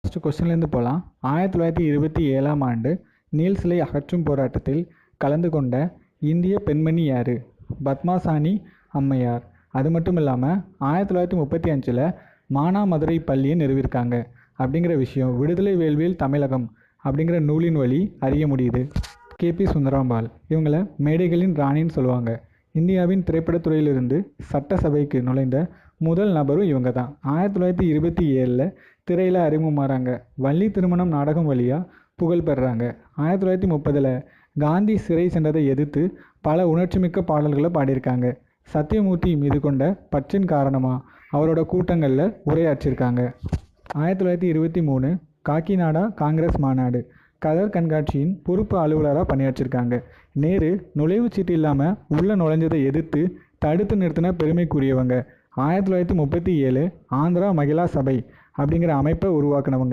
First கொஸ்டின்லேருந்து போகலாம். 1927ஆம் ஆண்டு Neil சிலை அகற்றும் போராட்டத்தில் கலந்து கொண்ட இந்திய பெண்மணி யார்? பத்மாசானி அம்மையார். அது மட்டும் இல்லாமல் 1935 மானாமதுரை பள்ளியை நிறுவியிருக்காங்க அப்படிங்கிற விஷயம் விடுதலை வேள்வியில் தமிழகம் அப்படிங்கிற நூலின் வழி அறிய முடியுது. கேபி சுந்தராம்பாள். இவங்களை மேடைகளின் ராணின்னு சொல்லுவாங்க. இந்தியாவின் திரைப்படத்துறையிலிருந்து சட்டசபைக்கு நுழைந்த முதல் நபரும் இவங்க தான். 1927 திரையில் அறிமுகமாகறாங்க. வள்ளி திருமணம் நாடகம் வழியாக புகழ் பெறுறாங்க. 1930 காந்தி சிறை சென்றதை எதிர்த்து பல உணர்ச்சிமிக்க பாடல்களை பாடியிருக்காங்க. சத்தியமூர்த்தி மீது கொண்ட பற்றின் காரணமாக அவரோட கூட்டங்களில் உரையாற்றியிருக்காங்க. 1923 காக்கிநாடா காங்கிரஸ் மாநாடு கதர் கண்காட்சியின் பொறுப்பு அலுவலராக பணியாற்றியிருக்காங்க. நேரு நுழைவுச்சீட்டு இல்லாமல் உள்ளே நுழைஞ்சதை எதிர்த்து தடுத்து நிறுத்தின பெருமைக்குரியவங்க. 1937 ஆந்திரா மகிழா சபை அப்படிங்கிற அமைப்பை உருவாக்குனவங்க.